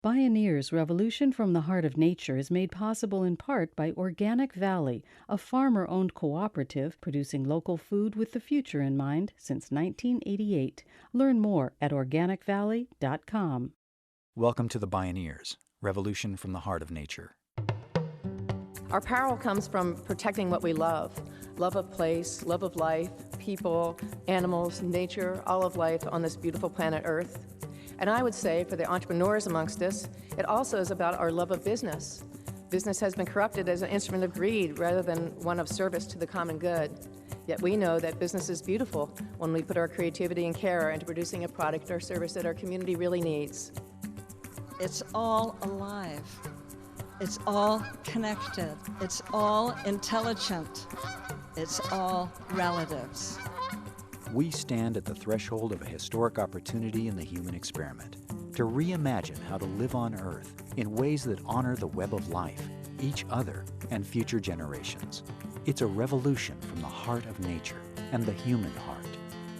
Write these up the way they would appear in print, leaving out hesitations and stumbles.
Bioneers' Revolution from the Heart of Nature is made possible in part by Organic Valley, a farmer-owned cooperative producing local food with the future in mind since 1988. Learn more at organicvalley.com. Welcome to the Bioneers, Revolution from the Heart of Nature. Our power comes from protecting what we love. Love of place, love of life, people, animals, nature, all of life on this beautiful planet Earth. And I would say for the entrepreneurs amongst us, it also is about our love of business. Business has been corrupted as an instrument of greed rather than one of service to the common good. Yet we know that business is beautiful when we put our creativity and care into producing a product or service that our community really needs. It's all alive. It's all connected. It's all intelligent. It's all relatives. We stand at the threshold of a historic opportunity in the human experiment to reimagine how to live on Earth in ways that honor the web of life, each other, and future generations. It's a revolution from the heart of nature and the human heart.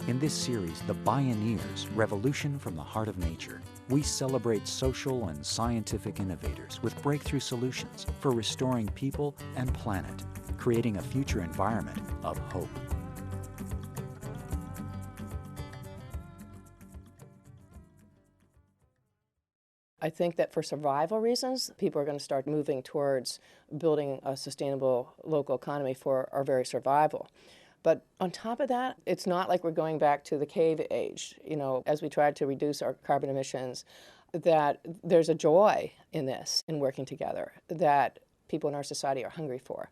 In this series, The Bioneers, Revolution from the Heart of Nature, we celebrate social and scientific innovators with breakthrough solutions for restoring people and planet, creating a future environment of hope. I think that for survival reasons, people are going to start moving towards building a sustainable local economy for our very survival. But on top of that, it's not like we're going back to the cave age, as we try to reduce our carbon emissions, that there's a joy in this, in working together, that people in our society are hungry for.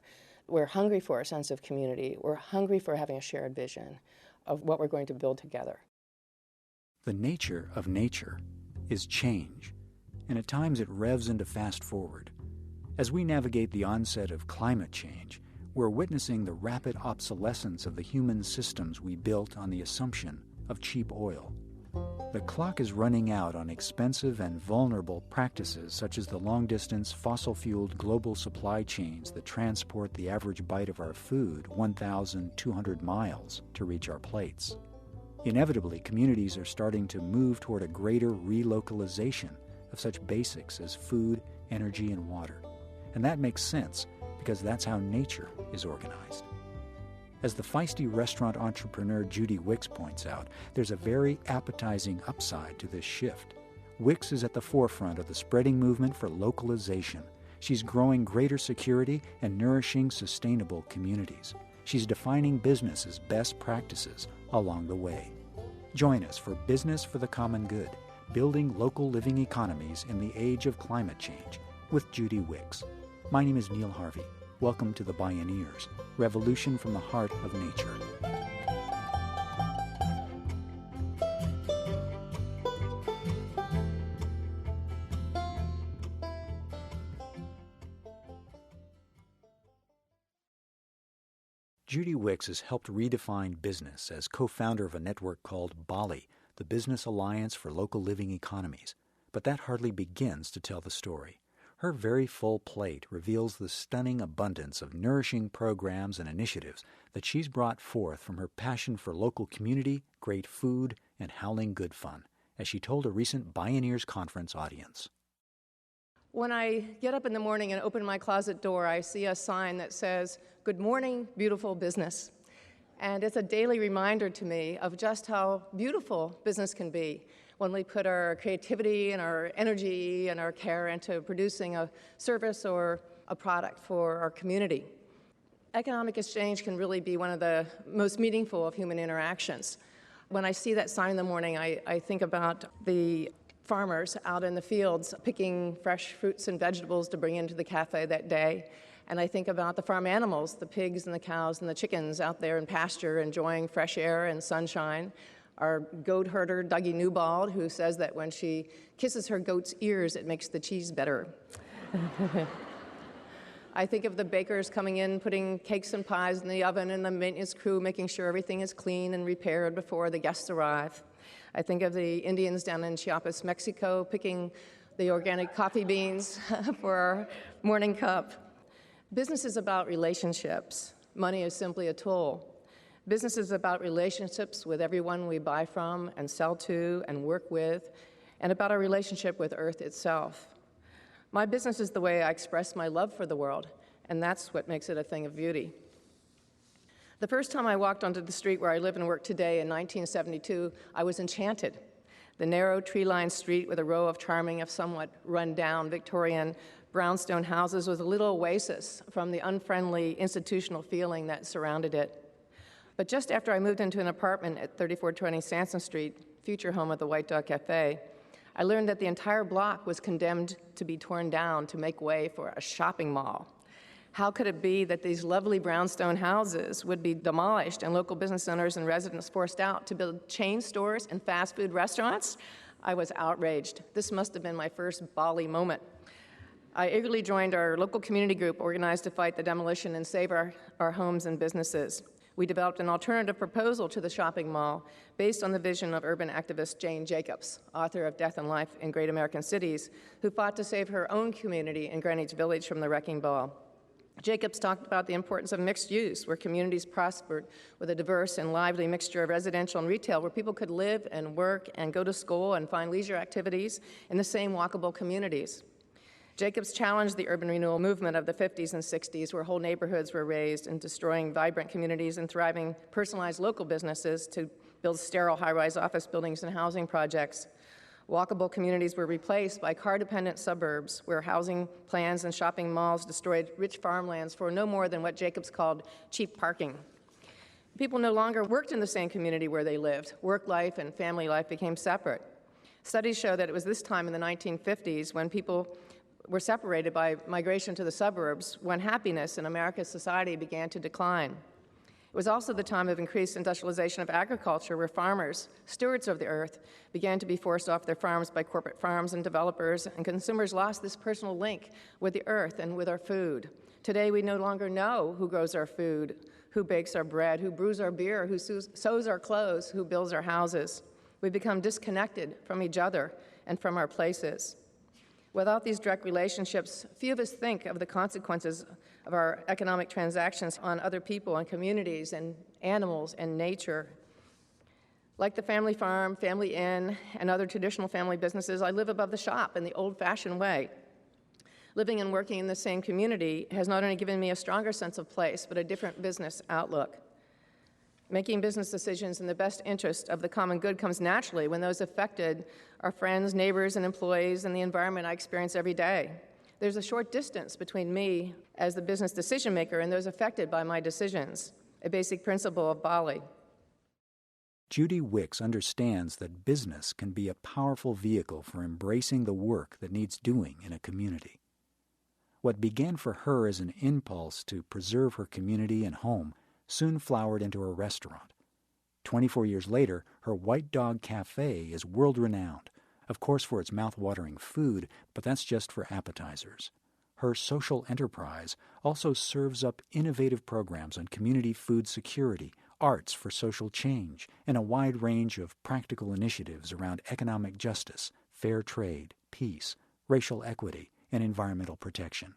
We're hungry for a sense of community. We're hungry for having a shared vision of what we're going to build together. The nature of nature is change, and at times it revs into fast forward. As we navigate the onset of climate change, we're witnessing the rapid obsolescence of the human systems we built on the assumption of cheap oil. The clock is running out on expensive and vulnerable practices such as the long-distance fossil-fueled global supply chains that transport the average bite of our food 1,200 miles to reach our plates. Inevitably, communities are starting to move toward a greater re-localization of such basics as food, energy, and water. And that makes sense because that's how nature is organized. As the feisty restaurant entrepreneur Judy Wicks points out, there's a very appetizing upside to this shift. Wicks is at the forefront of the spreading movement for localization. She's growing greater security and nourishing sustainable communities. She's defining business as best practices along the way. Join us for Business for the Common Good, Building Local Living Economies in the Age of Climate Change with Judy Wicks. My name is Neil Harvey. Welcome to the Bioneers, Revolution from the Heart of Nature. Judy Wicks has helped redefine business as co-founder of a network called BALI, the Business Alliance for Local Living Economies. But that hardly begins to tell the story. Her very full plate reveals the stunning abundance of nourishing programs and initiatives that she's brought forth from her passion for local community, great food, and howling good fun, as she told a recent Bioneers conference audience. When I get up in the morning and open my closet door, I see a sign that says, "Good morning, beautiful business." And it's a daily reminder to me of just how beautiful business can be when we put our creativity and our energy and our care into producing a service or a product for our community. Economic exchange can really be one of the most meaningful of human interactions. When I see that sign in the morning, I think about the farmers out in the fields picking fresh fruits and vegetables to bring into the cafe that day. And I think about the farm animals, the pigs and the cows and the chickens out there in pasture enjoying fresh air and sunshine. Our goat herder, Dougie Newbald, who says that when she kisses her goat's ears, it makes the cheese better. I think of the bakers coming in, putting cakes and pies in the oven, and the maintenance crew making sure everything is clean and repaired before the guests arrive. I think of the Indians down in Chiapas, Mexico, picking the organic coffee beans for our morning cup. Business is about relationships. Money is simply a tool. Business is about relationships with everyone we buy from and sell to and work with. and about our relationship with Earth itself. My business is the way I express my love for the world, and that's what makes it a thing of beauty. The first time I walked onto the street where I live and work today in 1972, I was enchanted. The narrow tree-lined street with a row of charming, if somewhat run-down, Victorian brownstone houses was a little oasis from the unfriendly institutional feeling that surrounded it. But just after I moved into an apartment at 3420 Sansom Street, future home of the White Dog Cafe, I learned that the entire block was condemned to be torn down to make way for a shopping mall. How could it be that these lovely brownstone houses would be demolished and local business owners and residents forced out to build chain stores and fast food restaurants? I was outraged. This must have been my first Bali moment. I eagerly joined our local community group organized to fight the demolition and save our homes and businesses. We developed an alternative proposal to the shopping mall based on the vision of urban activist Jane Jacobs, author of Death and Life in Great American Cities, who fought to save her own community in Greenwich Village from the wrecking ball. Jacobs talked about the importance of mixed use, where communities prospered with a diverse and lively mixture of residential and retail, where people could live and work and go to school and find leisure activities in the same walkable communities. Jacobs challenged the urban renewal movement of the 50s and 60s, where whole neighborhoods were razed and destroying vibrant communities and thriving personalized local businesses to build sterile high-rise office buildings and housing projects. Walkable communities were replaced by car-dependent suburbs, where housing plans and shopping malls destroyed rich farmlands for no more than what Jacobs called cheap parking. People no longer worked in the same community where they lived. Work life and family life became separate. Studies show that it was this time in the 1950s when people were separated by migration to the suburbs, when happiness in America's society began to decline. It was also the time of increased industrialization of agriculture, where farmers, stewards of the earth, began to be forced off their farms by corporate farms and developers, and consumers lost this personal link with the earth and with our food. Today, we no longer know who grows our food, who bakes our bread, who brews our beer, who sews our clothes, who builds our houses. We've become disconnected from each other and from our places. Without these direct relationships, few of us think of the consequences of our economic transactions on other people and communities and animals and nature. Like the family farm, family inn, and other traditional family businesses, I live above the shop in the old-fashioned way. Living and working in the same community has not only given me a stronger sense of place, but a different business outlook. Making business decisions in the best interest of the common good comes naturally when those affected are friends, neighbors, and employees and the environment I experience every day. There's a short distance between me as the business decision maker and those affected by my decisions, a basic principle of Bali. Judy Wicks understands that business can be a powerful vehicle for embracing the work that needs doing in a community. What began for her as an impulse to preserve her community and home soon flowered into a restaurant. 24 years later, her White Dog Cafe is world-renowned, of course for its mouth-watering food, but that's just for appetizers. Her social enterprise also serves up innovative programs on community food security, arts for social change, and a wide range of practical initiatives around economic justice, fair trade, peace, racial equity, and environmental protection.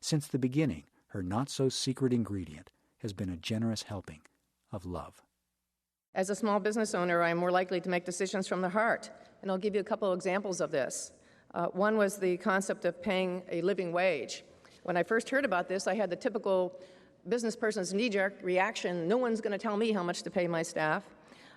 Since the beginning, her not-so-secret ingredient has been a generous helping of love. As a small business owner, I am more likely to make decisions from the heart, and I'll give you a couple of examples of this. One was the concept of paying a living wage. When I first heard about this, I had the typical business person's knee-jerk reaction: no one's going to tell me how much to pay my staff.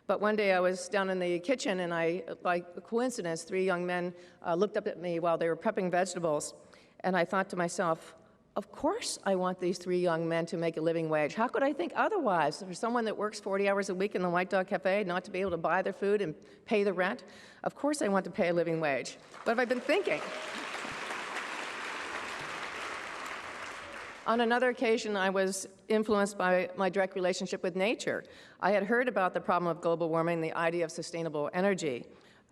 But one day I was down in the kitchen, and by coincidence, 3 young men looked up at me while they were prepping vegetables, and I thought to myself, of course I want these 3 young men to make a living wage. How could I think otherwise? For someone that works 40 hours a week in the White Dog Cafe, not to be able to buy their food and pay the rent? Of course I want to pay a living wage. What have I been thinking? On another occasion, I was influenced by my direct relationship with nature. I had heard about the problem of global warming, the idea of sustainable energy.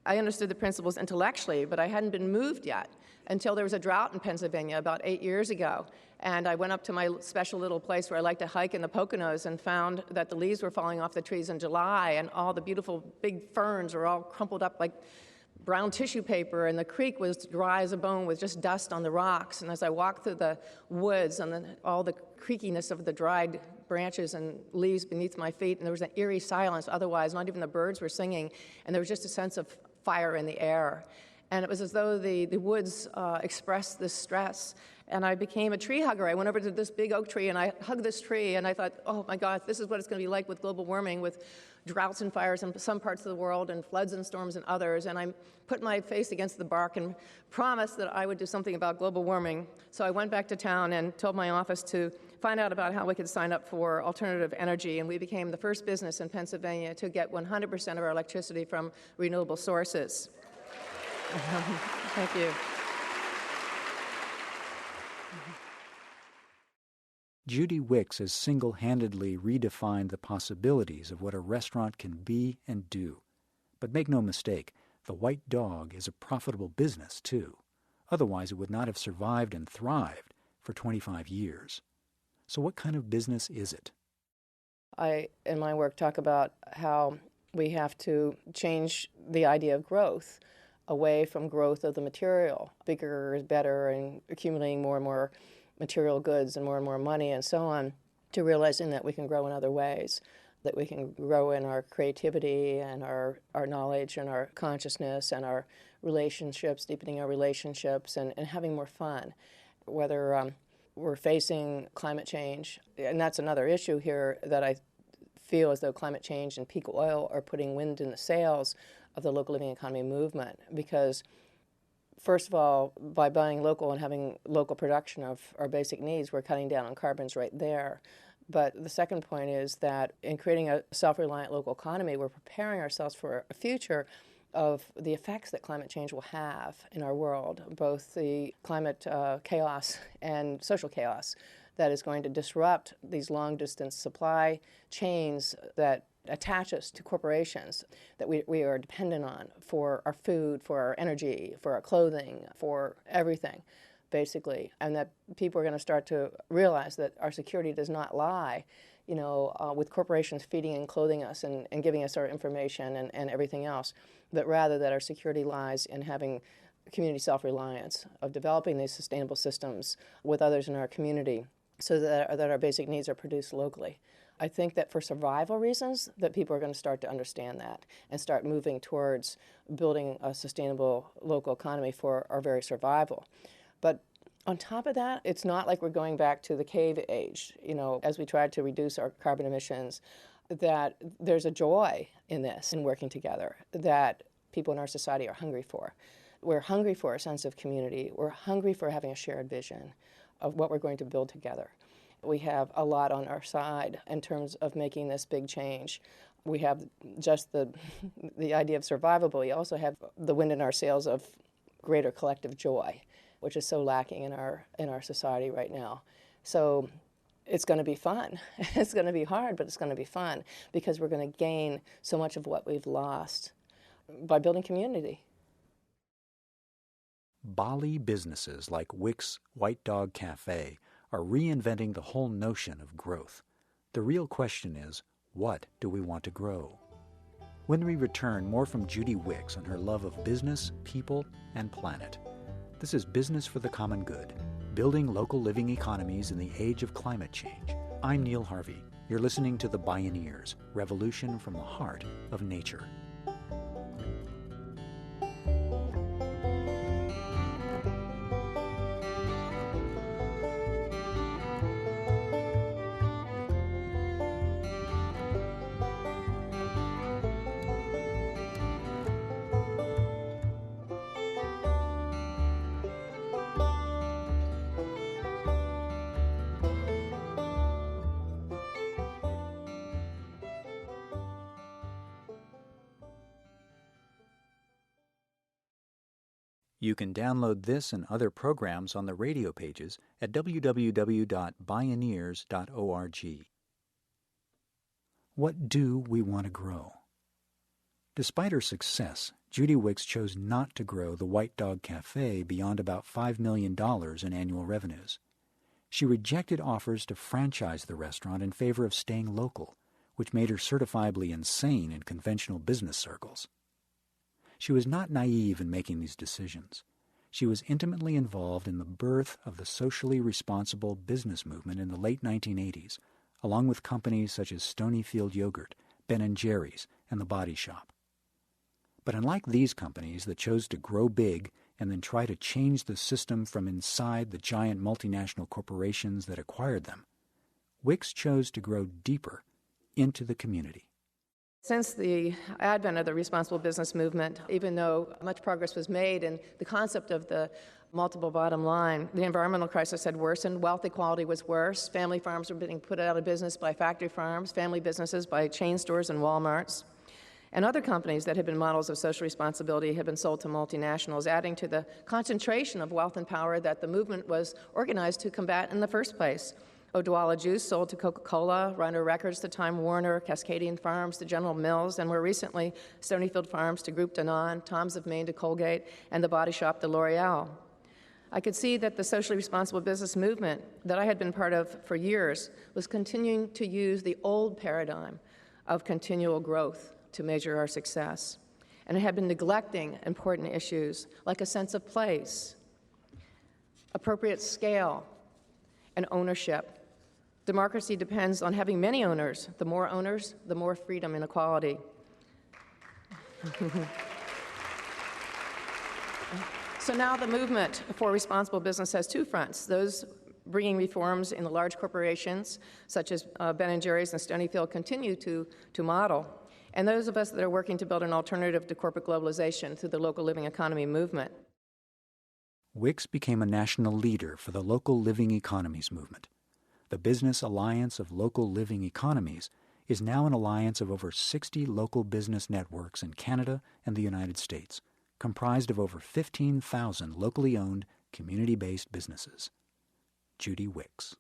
I understood the principles intellectually, but I hadn't been moved yet until there was a drought in Pennsylvania about 8 years ago. And I went up to my special little place where I like to hike in the Poconos and found that the leaves were falling off the trees in July, and all the beautiful big ferns were all crumpled up like brown tissue paper, and the creek was dry as a bone with just dust on the rocks. And as I walked through the woods and all the creakiness of the dried branches and leaves beneath my feet, and there was an eerie silence otherwise, not even the birds were singing, and there was just a sense of fire in the air. And it was as though the woods expressed this stress. And I became a tree hugger. I went over to this big oak tree and I hugged this tree and I thought, oh my God, this is what it's going to be like with global warming, with droughts and fires in some parts of the world and floods and storms in others. And I put my face against the bark and promised that I would do something about global warming. So I went back to town and told my office to find out about how we could sign up for alternative energy. And we became the first business in Pennsylvania to get 100% of our electricity from renewable sources. Thank you. Judy Wicks has single-handedly redefined the possibilities of what a restaurant can be and do. But make no mistake, the White Dog is a profitable business, too. Otherwise, it would not have survived and thrived for 25 years. So what kind of business is it? I, in my work, talk about how we have to change the idea of growth away from growth of the material. Bigger is better, and accumulating more and more material goods and more money and so on, to realizing that we can grow in other ways, that we can grow in our creativity and our knowledge and our consciousness and our relationships, deepening our relationships and having more fun. Whether we're facing climate change, and that's another issue here that I feel as though climate change and peak oil are putting wind in the sails of the local living economy movement, because first of all, by buying local and having local production of our basic needs, we're cutting down on carbons right there. But the second point is that in creating a self-reliant local economy, we're preparing ourselves for a future of the effects that climate change will have in our world, both the climate chaos and social chaos that is going to disrupt these long-distance supply chains that attach us to corporations that we are dependent on for our food, for our energy, for our clothing, for everything, basically. And that people are going to start to realize that our security does not lie, with corporations feeding and clothing us and giving us our information and everything else, but rather that our security lies in having community self-reliance, of developing these sustainable systems with others in our community so that our basic needs are produced locally. I think that for survival reasons, that people are going to start to understand that and start moving towards building a sustainable local economy for our very survival. But on top of that, it's not like we're going back to the cave age, as we try to reduce our carbon emissions, that there's a joy in this, in working together, that people in our society are hungry for. We're hungry for a sense of community. We're hungry for having a shared vision of what we're going to build together. We have a lot on our side in terms of making this big change. We have just the idea of survival, but we also have the wind in our sails of greater collective joy, which is so lacking in our society right now. So it's going to be fun. It's going to be hard, but it's going to be fun because we're going to gain so much of what we've lost by building community. Bali businesses like Wicks White Dog Cafe are reinventing the whole notion of growth. The real question is, what do we want to grow? When we return, more from Judy Wicks on her love of business, people, and planet. This is Business for the Common Good, building local living economies in the age of climate change. I'm Neil Harvey. You're listening to the Bioneers, Revolution from the Heart of Nature. You can download this and other programs on the radio pages at www.bioneers.org. What do we want to grow? Despite her success, Judy Wicks chose not to grow the White Dog Cafe beyond about $5 million in annual revenues. She rejected offers to franchise the restaurant in favor of staying local, which made her certifiably insane in conventional business circles. She was not naive in making these decisions. She was intimately involved in the birth of the socially responsible business movement in the late 1980s, along with companies such as Stonyfield Yogurt, Ben & Jerry's, and The Body Shop. But unlike these companies that chose to grow big and then try to change the system from inside the giant multinational corporations that acquired them, Wicks chose to grow deeper into the community. Since the advent of the responsible business movement, even though much progress was made in the concept of the multiple bottom line, the environmental crisis had worsened, wealth equality was worse, family farms were being put out of business by factory farms, family businesses by chain stores and Walmarts, and other companies that had been models of social responsibility had been sold to multinationals, adding to the concentration of wealth and power that the movement was organized to combat in the first place. Odwalla Juice sold to Coca-Cola, Rhino Records to Time Warner, Cascadian Farms to General Mills, and more recently, Stonyfield Farms to Groupe Danone, Tom's of Maine to Colgate, and The Body Shop to L'Oreal. I could see that the socially responsible business movement that I had been part of for years was continuing to use the old paradigm of continual growth to measure our success. And it had been neglecting important issues like a sense of place, appropriate scale, and ownership. Democracy depends on having many owners. The more freedom and equality. So now the movement for responsible business has two fronts. Those bringing reforms in the large corporations, such as Ben & Jerry's and Stonyfield, continue to model. And those of us that are working to build an alternative to corporate globalization through the local living economy movement. Wicks became a national leader for the local living economies movement. The Business Alliance of Local Living Economies is now an alliance of over 60 local business networks in Canada and the United States, comprised of over 15,000 locally owned, community-based businesses. Judy Wicks.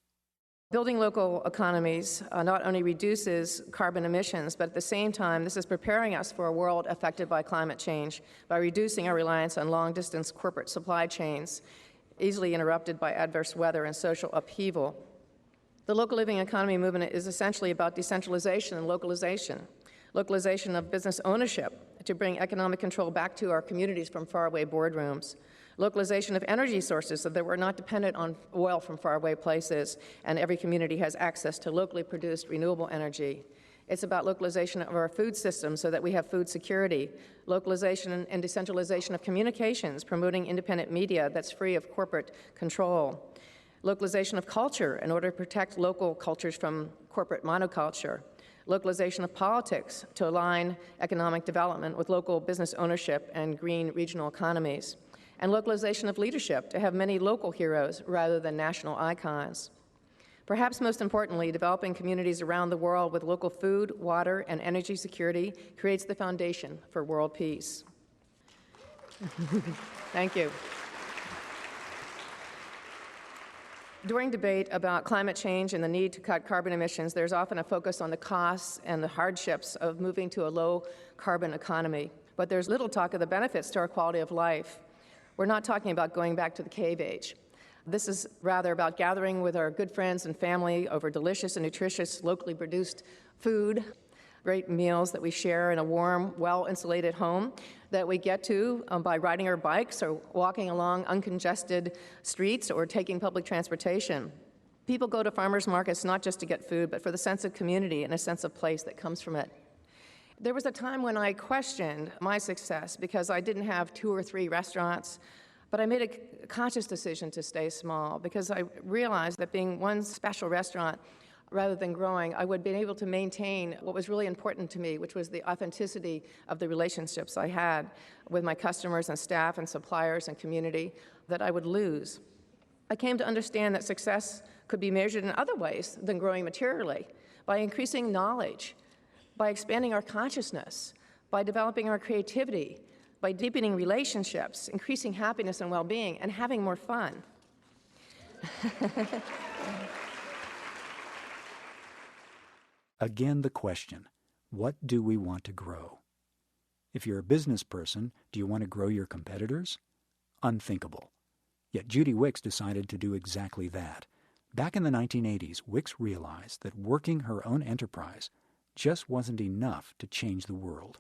Building local economies not only reduces carbon emissions, but at the same time, this is preparing us for a world affected by climate change by reducing our reliance on long-distance corporate supply chains, easily interrupted by adverse weather and social upheaval. The local living economy movement is essentially about decentralization and localization of business ownership to bring economic control back to our communities from faraway boardrooms, localization of energy sources so that we're not dependent on oil from faraway places, and every community has access to locally produced renewable energy. It's about localization of our food system so that we have food security, localization and decentralization of communications, promoting independent media that's free of corporate control, localization of culture in order to protect local cultures from corporate monoculture, localization of politics to align economic development with local business ownership and green regional economies, and localization of leadership to have many local heroes rather than national icons. Perhaps most importantly, developing communities around the world with local food, water, and energy security creates the foundation for world peace. Thank you. During debate about climate change and the need to cut carbon emissions, there's often a focus on the costs and the hardships of moving to a low-carbon economy. But there's little talk of the benefits to our quality of life. We're not talking about going back to the cave age. This is rather about gathering with our good friends and family over delicious and nutritious, locally produced food, great meals that we share in a warm, well-insulated home that we get to by riding our bikes or walking along uncongested streets or taking public transportation. People go to farmers markets not just to get food, but for the sense of community and a sense of place that comes from it. There was a time when I questioned my success because I didn't have 2 or 3 restaurants, but I made a conscious decision to stay small because I realized that being one special restaurant rather than growing, I would be able to maintain what was really important to me, which was the authenticity of the relationships I had with my customers and staff and suppliers and community that I would lose. I came to understand that success could be measured in other ways than growing materially, by increasing knowledge, by expanding our consciousness, by developing our creativity, by deepening relationships, increasing happiness and well-being, and having more fun. Again, the question, what do we want to grow? If you're a business person, do you want to grow your competitors? Unthinkable. Yet Judy Wicks decided to do exactly that. Back in the 1980s, Wicks realized that working her own enterprise just wasn't enough to change the world.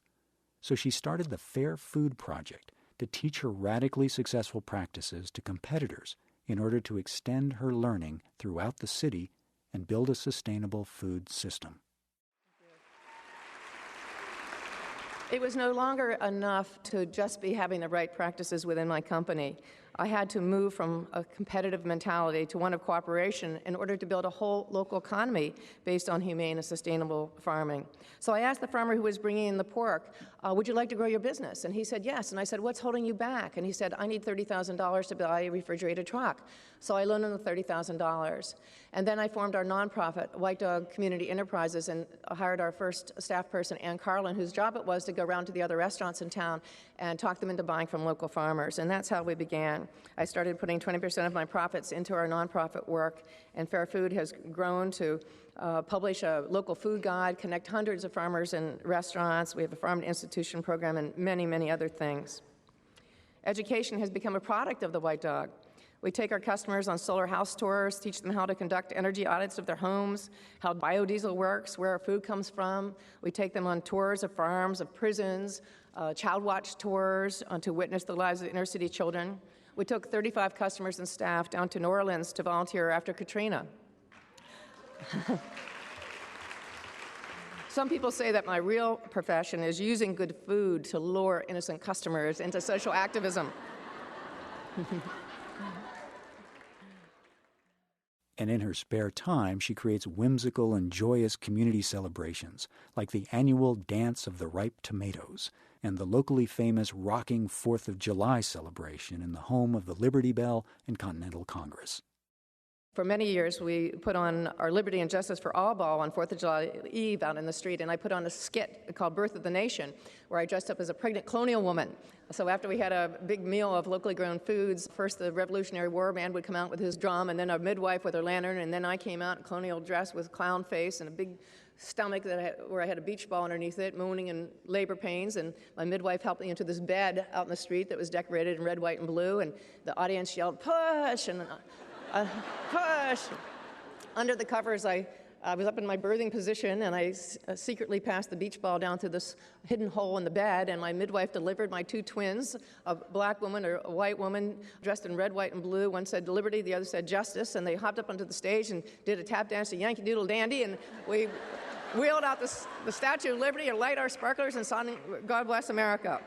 So she started the Fair Food Project to teach her radically successful practices to competitors in order to extend her learning throughout the city and build a sustainable food system. It was no longer enough to just be having the right practices within my company. I had to move from a competitive mentality to one of cooperation in order to build a whole local economy based on humane and sustainable farming. So I asked the farmer who was bringing in the pork, would you like to grow your business? And he said, yes. And I said, what's holding you back? And he said, I need $30,000 to buy a refrigerated truck. So I loaned him the $30,000. And then I formed our nonprofit, White Dog Community Enterprises, and hired our first staff person, Ann Carlin, whose job it was to go around to the other restaurants in town and talk them into buying from local farmers. And that's how we began. I started putting 20% of my profits into our nonprofit work, and Fair Food has grown to publish a local food guide, connect hundreds of farmers and restaurants. We have a farm to institution program and many, many other things. Education has become a product of the White Dog. We take our customers on solar house tours, teach them how to conduct energy audits of their homes, how biodiesel works, where our food comes from. We take them on tours of farms, of prisons, child watch tours to witness the lives of inner city children. We took 35 customers and staff down to New Orleans to volunteer after Katrina. Some people say that my real profession is using good food to lure innocent customers into social activism. And in her spare time, she creates whimsical and joyous community celebrations, like the annual Dance of the Ripe Tomatoes and the locally famous rocking 4th of July celebration in the home of the Liberty Bell and Continental Congress. For many years, we put on our Liberty and Justice for All ball on 4th of July Eve out in the street, and I put on a skit called Birth of the Nation, where I dressed up as a pregnant colonial woman. So after we had a big meal of locally grown foods, first the Revolutionary War band would come out with his drum, and then a midwife with her lantern, and then I came out in colonial dress with clown face and a big stomach where I had a beach ball underneath it, moaning in labor pains, and my midwife helped me into this bed out in the street that was decorated in red, white, and blue, and the audience yelled, push, and push. Under the covers, I was up in my birthing position, and I secretly passed the beach ball down through this hidden hole in the bed, and my midwife delivered my two twins, a black woman or a white woman dressed in red, white, and blue. One said liberty, the other said justice, and they hopped up onto the stage and did a tap dance to Yankee Doodle Dandy, and we wheeled out the Statue of Liberty and light our sparklers and sang God Bless America.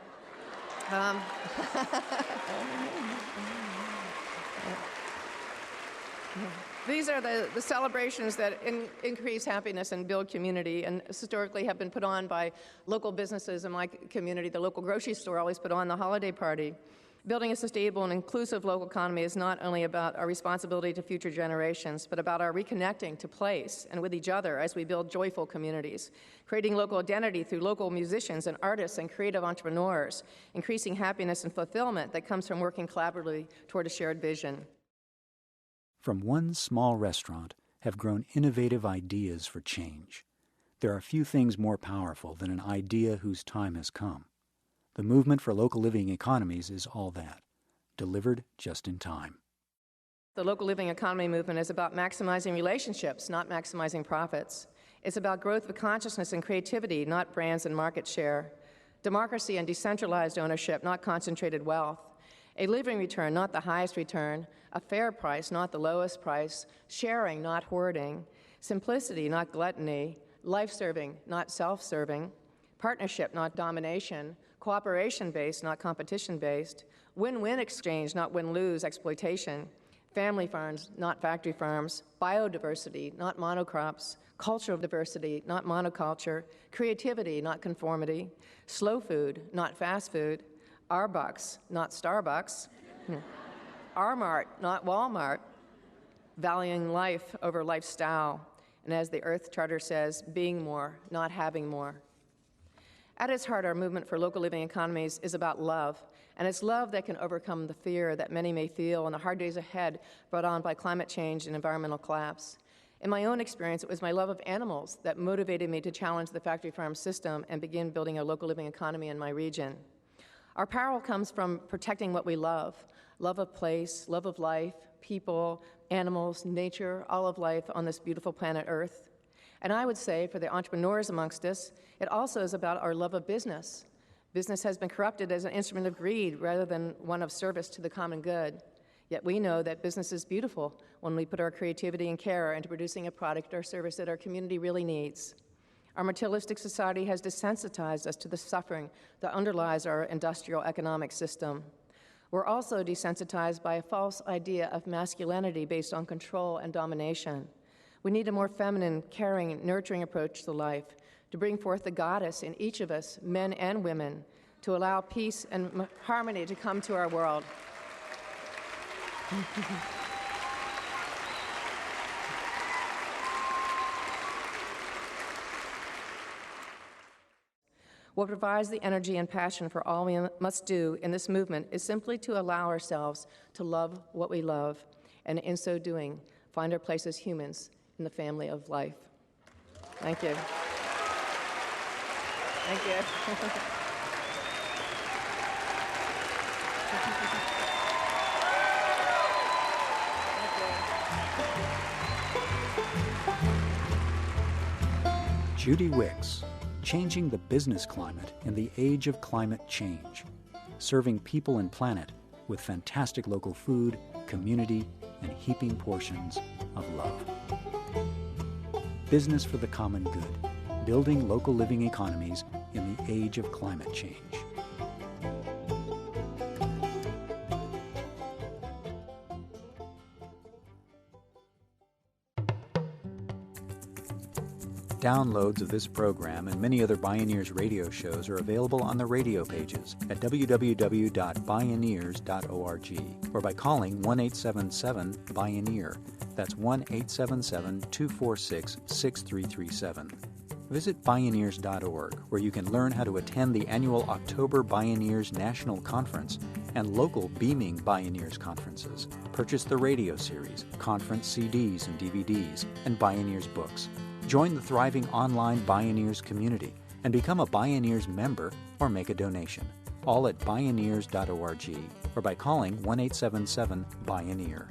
These are the celebrations that increase happiness and build community, and historically have been put on by local businesses in my community. The local grocery store always put on the holiday party. Building a sustainable and inclusive local economy is not only about our responsibility to future generations, but about our reconnecting to place and with each other as we build joyful communities, creating local identity through local musicians and artists and creative entrepreneurs, increasing happiness and fulfillment that comes from working collaboratively toward a shared vision. From one small restaurant have grown innovative ideas for change. There are few things more powerful than an idea whose time has come. The movement for local living economies is all that, delivered just in time. The local living economy movement is about maximizing relationships, not maximizing profits. It's about growth of consciousness and creativity, not brands and market share. Democracy and decentralized ownership, not concentrated wealth. A living return, not the highest return. A fair price, not the lowest price. Sharing, not hoarding. Simplicity, not gluttony. Life-serving, not self-serving. Partnership, not domination. Cooperation-based, not competition-based. Win-win exchange, not win-lose exploitation. Family farms, not factory farms. Biodiversity, not monocrops. Cultural diversity, not monoculture. Creativity, not conformity. Slow food, not fast food. Our bucks, not Starbucks. Our Mart, not Walmart. Valuing life over lifestyle. And as the Earth Charter says, being more, not having more. At its heart, our movement for local living economies is about love, and it's love that can overcome the fear that many may feel in the hard days ahead brought on by climate change and environmental collapse. In my own experience, it was my love of animals that motivated me to challenge the factory farm system and begin building a local living economy in my region. Our power comes from protecting what we love of place, love of life, people, animals, nature, all of life on this beautiful planet Earth. And I would say, for the entrepreneurs amongst us, it also is about our love of business. Business has been corrupted as an instrument of greed rather than one of service to the common good. Yet we know that business is beautiful when we put our creativity and care into producing a product or service that our community really needs. Our materialistic society has desensitized us to the suffering that underlies our industrial economic system. We're also desensitized by a false idea of masculinity based on control and domination. We need a more feminine, caring, nurturing approach to life, to bring forth the goddess in each of us, men and women, to allow peace and harmony to come to our world. What provides the energy and passion for all we must do in this movement is simply to allow ourselves to love what we love, and in so doing, find our place as humans in the family of life. Thank you. Thank you. Judy Wicks, Changing the Business Climate in the Age of Climate Change, serving people and planet with fantastic local food, community, and heaping portions of love. Business for the common good, building local living economies in the age of climate change. Downloads of this program and many other Bioneers radio shows are available on the radio pages at www.bioneers.org or by calling 1-877-BIONEER. That's 1-877-246-6337. Visit Bioneers.org, where you can learn how to attend the annual October Bioneers National Conference and local Beaming Bioneers conferences. Purchase the radio series, conference CDs and DVDs, and Bioneers books. Join the thriving online Bioneers community and become a Bioneers member or make a donation. All at Bioneers.org or by calling 1-877-BIONEER.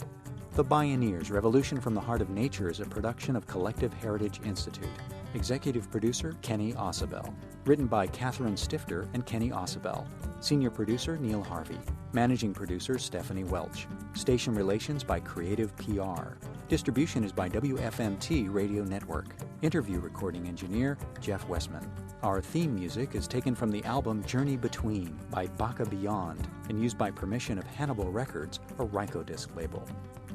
The Bioneers Revolution from the Heart of Nature is a production of Collective Heritage Institute. Executive producer Kenny Ausubel. Written by Catherine Stifter and Kenny Ausubel. Senior producer Neil Harvey. Managing producer Stephanie Welch. Station relations by Creative PR. Distribution is by WFMT Radio Network. Interview recording engineer Jeff Westman. Our theme music is taken from the album Journey Between by Baka Beyond and used by permission of Hannibal Records, a Rykodisc label.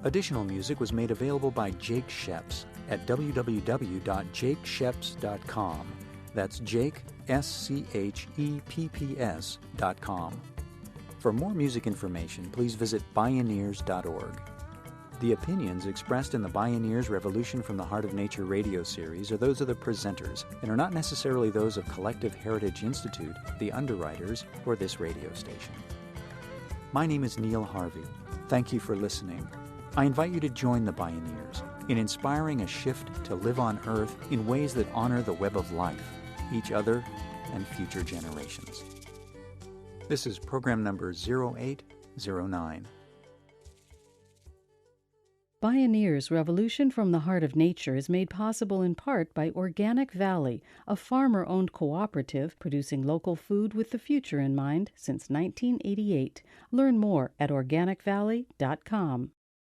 Additional music was made available by Jake Sheps at www.jakesheps.com. That's Jake, SCHEPPS.com. For more music information, please visit Bioneers.org. The opinions expressed in the Bioneers Revolution from the Heart of Nature radio series are those of the presenters and are not necessarily those of Collective Heritage Institute, the underwriters, or this radio station. My name is Neil Harvey. Thank you for listening. I invite you to join the Bioneers in inspiring a shift to live on Earth in ways that honor the web of life, each other, and future generations. This is program number 0809. Bioneers Revolution from the Heart of Nature is made possible in part by Organic Valley, a farmer-owned cooperative producing local food with the future in mind since 1988. Learn more at organicvalley.com.